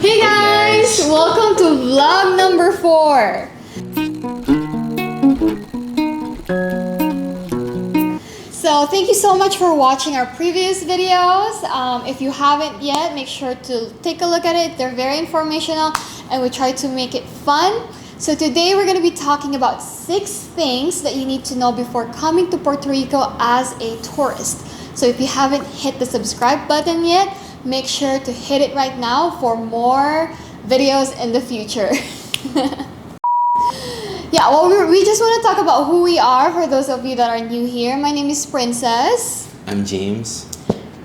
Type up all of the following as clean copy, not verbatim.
Hey guys! Welcome to vlog number 4. So thank you so much for watching our previous videos. If you haven't yet, make sure to take a look at it. They're very informational and we try to make it fun. So today we're going to be talking about 6 things that you need to know before coming to Puerto Rico as a tourist. So if you haven't hit the subscribe button yet, make sure to hit it right now for more videos in the future. Yeah, well, we just want to talk about who we are for those of you that are new here. My name is Princess. I'm James.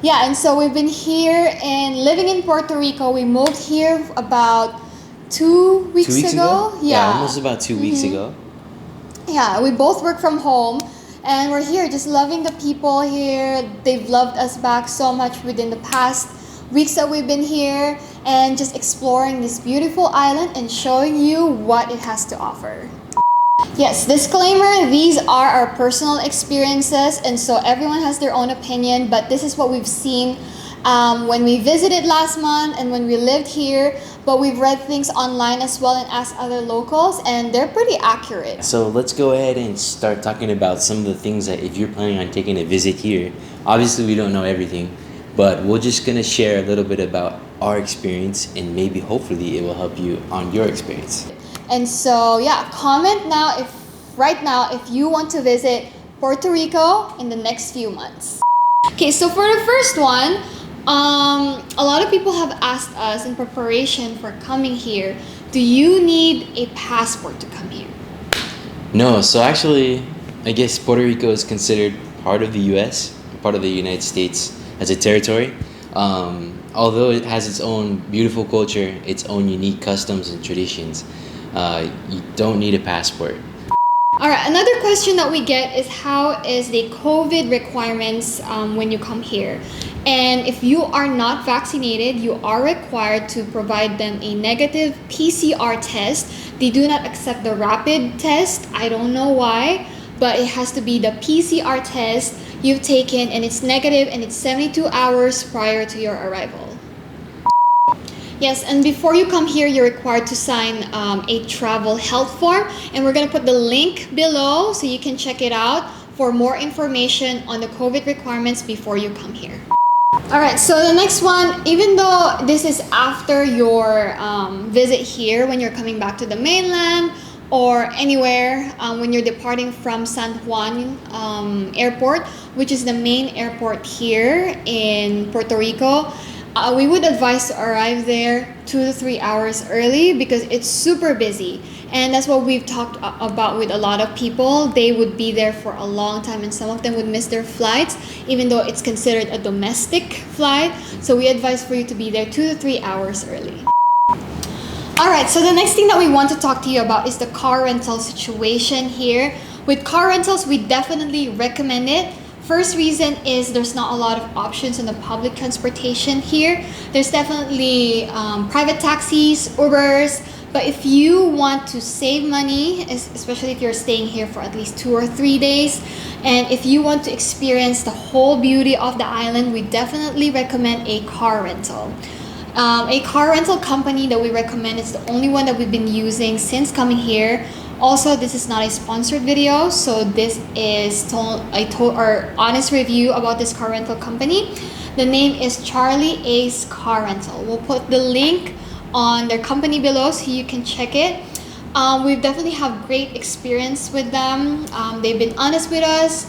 Yeah, and so we've been here and living in Puerto Rico. We moved here about 2 weeks ago. Yeah, almost about 2 weeks ago. Yeah, we both work from home and we're here just loving the people here. They've loved us back so much within the past weeks that we've been here and just exploring this beautiful island and showing you what it has to offer. Yes, disclaimer, these are our personal experiences and so everyone has their own opinion, but this is what we've seen when we visited last month and when we lived here, but we've read things online as well and asked other locals and they're pretty accurate. So let's go ahead and start talking about some of the things that if you're planning on taking a visit here, obviously we don't know everything, but we're just gonna share a little bit about our experience and maybe hopefully it will help you on your experience. And so yeah, comment now right now if you want to visit Puerto Rico in the next few months. Okay, so for the first one, a lot of people have asked us in preparation for coming here, do you need a passport to come here? No, so actually, I guess Puerto Rico is considered part of the US, part of the United States as a territory. Although it has its own beautiful culture, its own unique customs and traditions, you don't need a passport. Alright, another question that we get is how is the COVID requirements when you come here? And if you are not vaccinated, you are required to provide them a negative PCR test. They do not accept the rapid test. I don't know why, but it has to be the PCR test you've taken and it's negative and it's 72 hours prior to your arrival. Yes, and before you come here, you're required to sign a travel health form and we're going to put the link below so you can check it out for more information on the COVID requirements before you come here. Alright, so the next one, even though this is after your visit here when you're coming back to the mainland or anywhere when you're departing from San Juan Airport, which is the main airport here in Puerto Rico, we would advise to arrive there 2 to 3 hours early because it's super busy. And that's what we've talked about with a lot of people. They would be there for a long time and some of them would miss their flights even though it's considered a domestic flight. So we advise for you to be there 2 to 3 hours early. Alright, so the next thing that we want to talk to you about is the car rental situation here. With car rentals, we definitely recommend it. First reason is there's not a lot of options in the public transportation here. There's definitely private taxis, Ubers, but if you want to save money, especially if you're staying here for at least 2 or 3 days, and if you want to experience the whole beauty of the island, we definitely recommend a car rental. A car rental company that we recommend is the only one that we've been using since coming here. Also, this is not a sponsored video, so this is our honest review about this car rental company. The name is Charlie Ace Car Rental. We'll put the link on their company below so you can check it. We've definitely have great experience with them. They've been honest with us.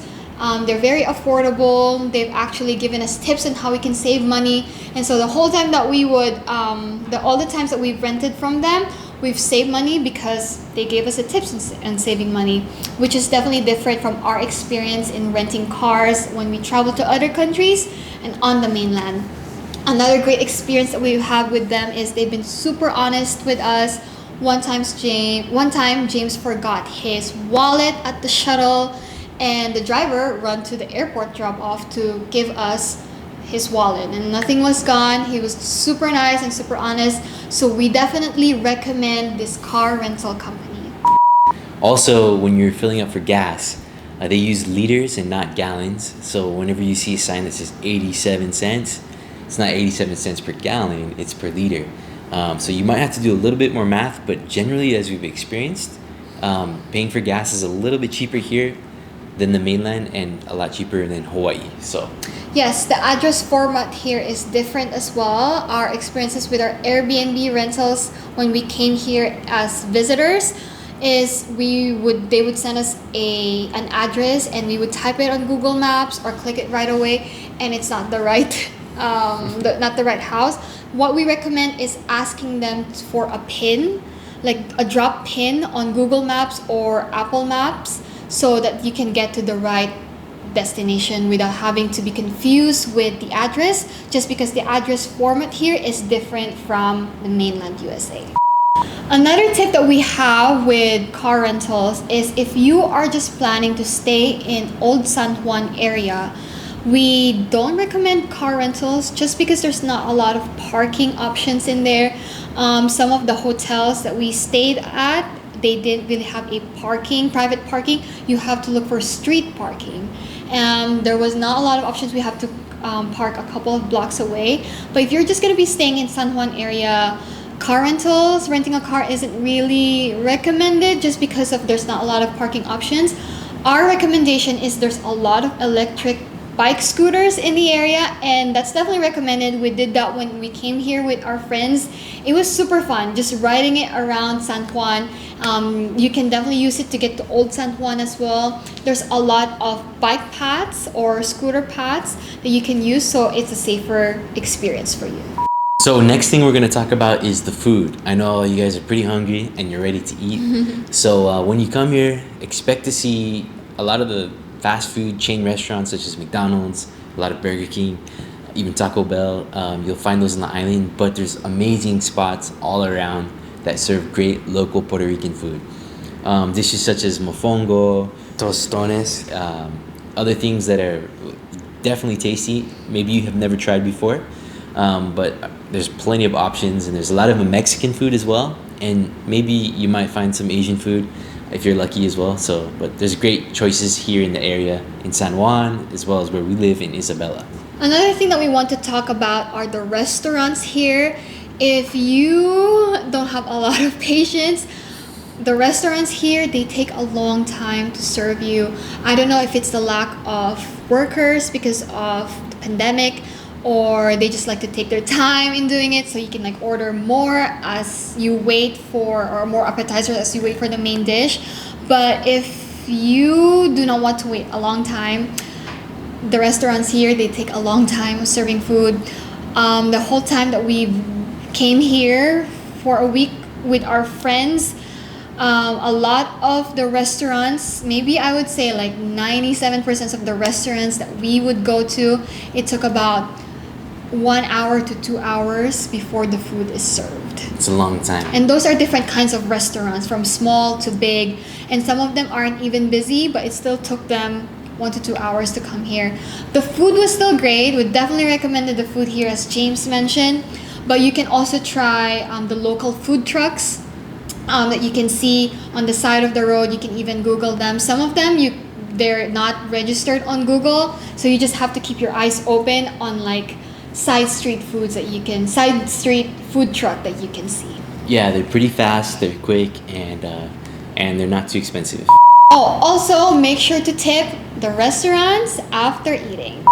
They're very affordable. They've actually given us tips on how we can save money. And so the whole time that we would, all the times that we've rented from them, we've saved money because they gave us the tips on saving money, which is definitely different from our experience in renting cars when we travel to other countries and on the mainland. Another great experience that we have with them is they've been super honest with us. One time James forgot his wallet at the shuttle and the driver ran to the airport drop-off to give us his wallet and nothing was gone. He was super nice and super honest, so we definitely recommend this car rental company. Also, when you're filling up for gas, they use liters and not gallons, so whenever you see a sign that says 87 cents, it's not 87 cents per gallon, it's per liter. So you might have to do a little bit more math, but generally, as we've experienced, paying for gas is a little bit cheaper here than the mainland and a lot cheaper than Hawaii. So Yes, the address format here is different as well. Our experiences with our Airbnb rentals when we came here as visitors is they would send us an address and we would type it on Google Maps or click it right away, and it's not the right not the right house. What we recommend is asking them for a pin, like a drop pin on Google Maps or Apple Maps, so that you can get to the right destination without having to be confused with the address, just because the address format here is different from the mainland USA. Another tip that we have with car rentals is if you are just planning to stay in Old San Juan area, we don't recommend car rentals just because there's not a lot of parking options in there. Some of the hotels that we stayed at, they didn't really have a private parking. You have to look for street parking. There was not a lot of options. We have to park a couple of blocks away. But if you're just going to be staying in San Juan area, car rentals, renting a car isn't really recommended just because there's not a lot of parking options. Our recommendation is there's a lot of electric bike scooters in the area, and that's definitely recommended. We did that when we came here with our friends. It was super fun just riding it around San Juan. You can definitely use it to get to Old San Juan as well. There's a lot of bike paths or scooter paths that you can use, so it's a safer experience for you. So next thing we're gonna talk about is the food. I know you guys are pretty hungry and you're ready to eat. So when you come here, expect to see a lot of the fast food chain restaurants such as McDonald's, a lot of Burger King, even Taco Bell. You'll find those on the island, but there's amazing spots all around that serve great local Puerto Rican food. Dishes such as mofongo, tostones, other things that are definitely tasty. Maybe you have never tried before, but there's plenty of options, and there's a lot of Mexican food as well, and maybe you might find some Asian food if you're lucky as well. So, but there's great choices here in the area in San Juan as well as where we live in Isabela. Another thing that we want to talk about are the restaurants here. If you don't have a lot of patience, the restaurants here, they take a long time to serve you. I don't know if it's the lack of workers because of the pandemic, or they just like to take their time in doing it, so you can like order more as you wait for, or more appetizers as you wait for the main dish. But if you do not want to wait a long time, the restaurants here, they take a long time serving food. The whole time that we came here for a week with our friends, a lot of the restaurants, maybe I would say like 97% of the restaurants that we would go to, it took about 1 hour to 2 hours before the food is served. It's a long time. And those are different kinds of restaurants, from small to big, and some of them aren't even busy, but it still took them 1 to 2 hours to come here. The food was still great. We definitely recommended the food here, as James mentioned, but you can also try the local food trucks that you can see on the side of the road. You can even Google them. Some of them they're not registered on Google, so you just have to keep your eyes open on like side street food truck that you can see. Yeah, they're pretty fast, they're quick, and they're not too expensive. Oh, also make sure to tip the restaurants after eating.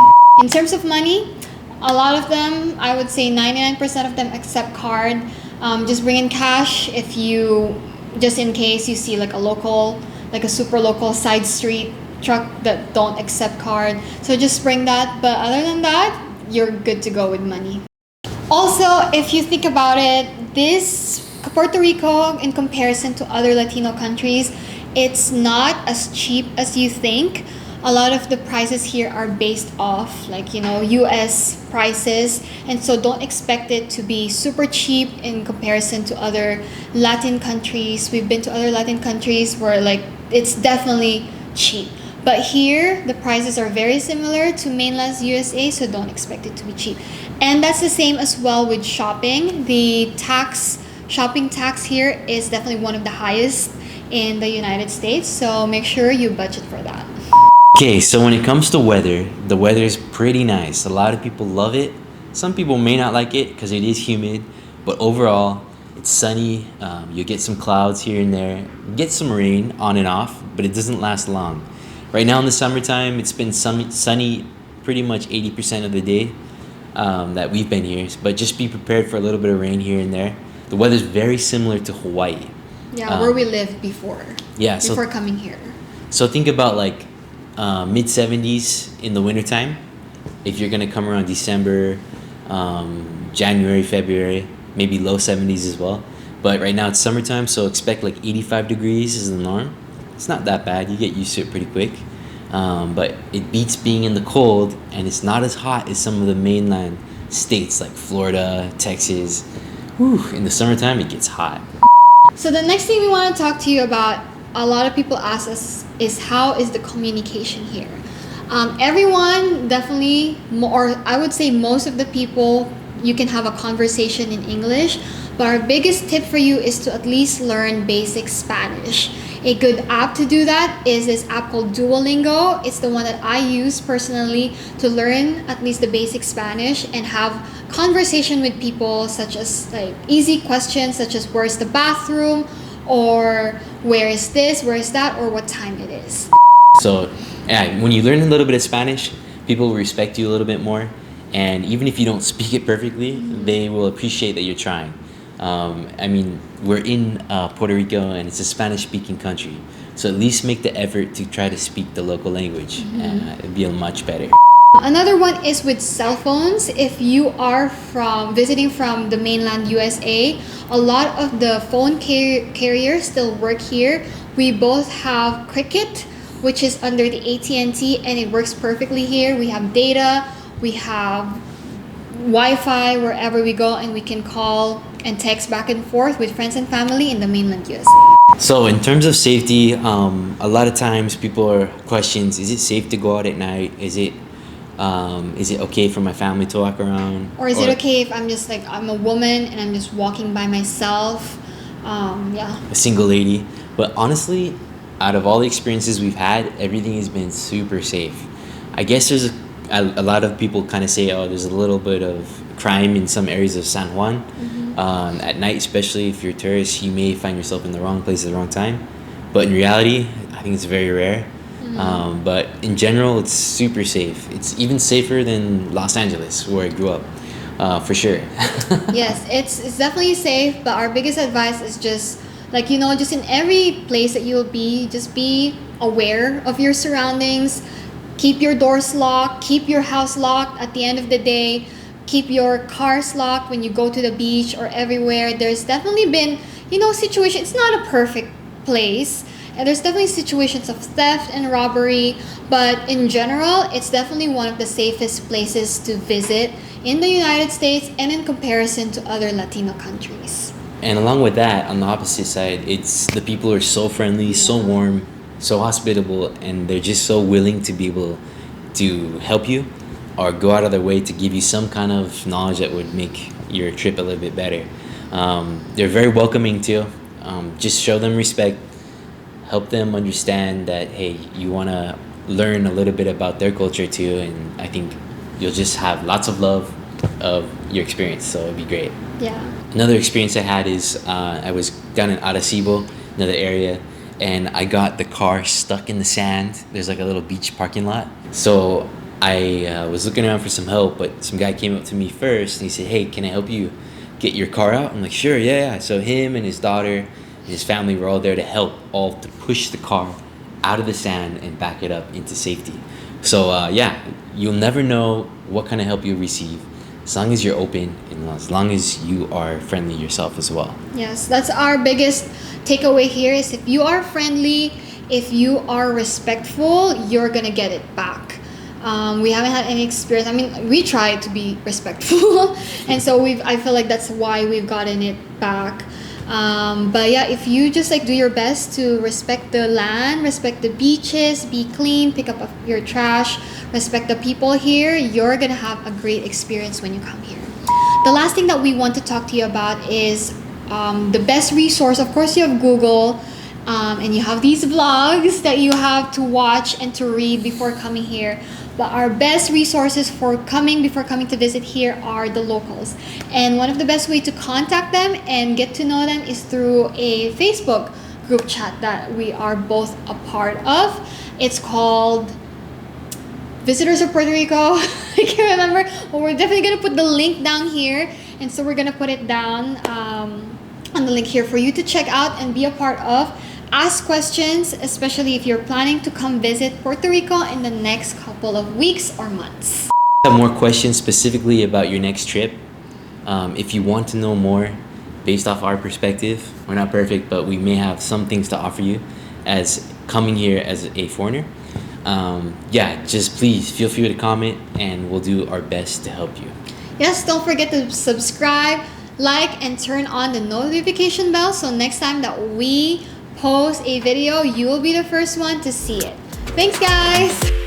In terms of money, a lot of them, I would say 99% of them accept card. Just bring in cash just in case you see like a super local side street truck that don't accept card. So just bring that, but other than that, you're good to go with money. Also, if you think about it, Puerto Rico, in comparison to other Latino countries, it's not as cheap as you think. A lot of the prices here are based off US prices, and so don't expect it to be super cheap in comparison to other Latin countries. We've been to other Latin countries where it's definitely cheap. But here, the prices are very similar to mainland USA, so don't expect it to be cheap. And that's the same as well with shopping. The shopping tax here is definitely one of the highest in the United States, so make sure you budget for that. Okay, so when it comes to weather, the weather is pretty nice. A lot of people love it. Some people may not like it because it is humid, But overall, it's sunny. You get some clouds here and there. You get some rain on and off, but it doesn't last long. Right now in the summertime, it's been sunny pretty much 80% of the day that we've been here. But just be prepared for a little bit of rain here and there. The weather's very similar to Hawaii. Yeah, where we lived before. Yeah, before coming here. So think about like mid 70s in the wintertime. If you're gonna come around December, January, February, maybe low 70s as well. But right now it's summertime, so expect like 85 degrees is the norm. It's not that bad. You get used to it pretty quick. But it beats being in the cold, and it's not as hot as some of the mainland states like Florida, Texas. Whew, in the summertime, it gets hot. So the next thing we want to talk to you about, a lot of people ask us, is how is the communication here? Everyone definitely, or I would say most of the people, you can have a conversation in English, but our biggest tip for you is to at least learn basic Spanish. A good app to do that is this app called Duolingo. It's the one that I use personally to learn at least the basic Spanish and have conversation with people, such as like easy questions such as where's the bathroom, or where is this, where is that, or what time it is. So yeah, when you learn a little bit of Spanish, people will respect you a little bit more, and even if you don't speak it perfectly, they will appreciate that you're trying. I mean, we're in Puerto Rico, and it's a Spanish-speaking country, so at least make the effort to try to speak the local language. It'd be much better. Another one is with cell phones. If you are visiting from the mainland USA, a lot of the phone carriers still work here. We both have Cricket, which is under the AT&T, and it works perfectly here. We have data, we have Wi-Fi wherever we go, and we can call and text back and forth with friends and family in the mainland USA. So in terms of safety, a lot of times people are questions, is it safe to go out at night? Is it okay for my family to walk around? Or is it okay if I'm just like, I'm a woman and I'm just walking by myself? Yeah. A single lady. But honestly, out of all the experiences we've had, everything has been super safe. I guess there's a lot of people kind of say, oh, there's a little bit of crime in some areas of San Juan. At night, especially if you're a tourist, you may find yourself in the wrong place at the wrong time. But in reality, I think it's very rare. But in general, it's super safe. It's even safer than Los Angeles, where I grew up, for sure. Yes, it's definitely safe, but our biggest advice is just, like, you know, just in every place that you'll be, just be aware of your surroundings. Keep your doors locked, keep your house locked at the end of the day. Keep your cars locked when you go to the beach or everywhere. There's definitely been, you know, situations. It's not a perfect place. And there's definitely situations of theft and robbery. But in general, it's definitely one of the safest places to visit in the United States and in comparison to other Latino countries. And along with that, on the opposite side, it's the people are so friendly, so warm, so hospitable, and they're just so willing to be able to help you or go out of their way to give you some kind of knowledge that would make your trip a little bit better. They're very welcoming too. Just show them respect, help them understand that, hey, you want to learn a little bit about their culture too, and I think you'll just have lots of love of your experience, so it'd be great. Yeah. Another experience I had is I was down in Arecibo, another area, and I got the car stuck in the sand. There's like a little beach parking lot. So I was looking around for some help, but some guy came up to me first and he said, hey, can I help you get your car out? I'm like, sure, yeah. So him and his daughter and his family were all there to help, all to push the car out of the sand and back it up into safety. So yeah, you'll never know what kind of help you'll receive as long as you're open and as long as you are friendly yourself as well. Yes, that's our biggest takeaway here is if you are friendly, if you are respectful, you're gonna get it back. We haven't had any experience. I mean, we try to be respectful, and so I feel like that's why we've gotten it back. But yeah, if you just like do your best to respect the land, respect the beaches, be clean, pick up your trash, respect the people here, you're gonna have a great experience when you come here. The last thing that we want to talk to you about is the best resource. Of course, you have Google, and you have these vlogs that you have to watch and to read before coming here. But our best resources before coming to visit here are the locals. And one of the best way to contact them and get to know them is through a Facebook group chat that we are both a part of. It's called Visitors of Puerto Rico. I can't remember, but we're definitely gonna put the link down here, and so we're gonna put it down on the link here for you to check out and be a part of. Ask questions, especially if you're planning to come visit Puerto Rico in the next couple of weeks or months. Have more questions specifically about your next trip. If you want to know more based off our perspective, we're not perfect, but we may have some things to offer you as coming here as a foreigner. Yeah, just please feel free to comment and we'll do our best to help you. Yes, don't forget to subscribe, like, and turn on the notification bell so next time that we post a video, you will be the first one to see it. Thanks, guys!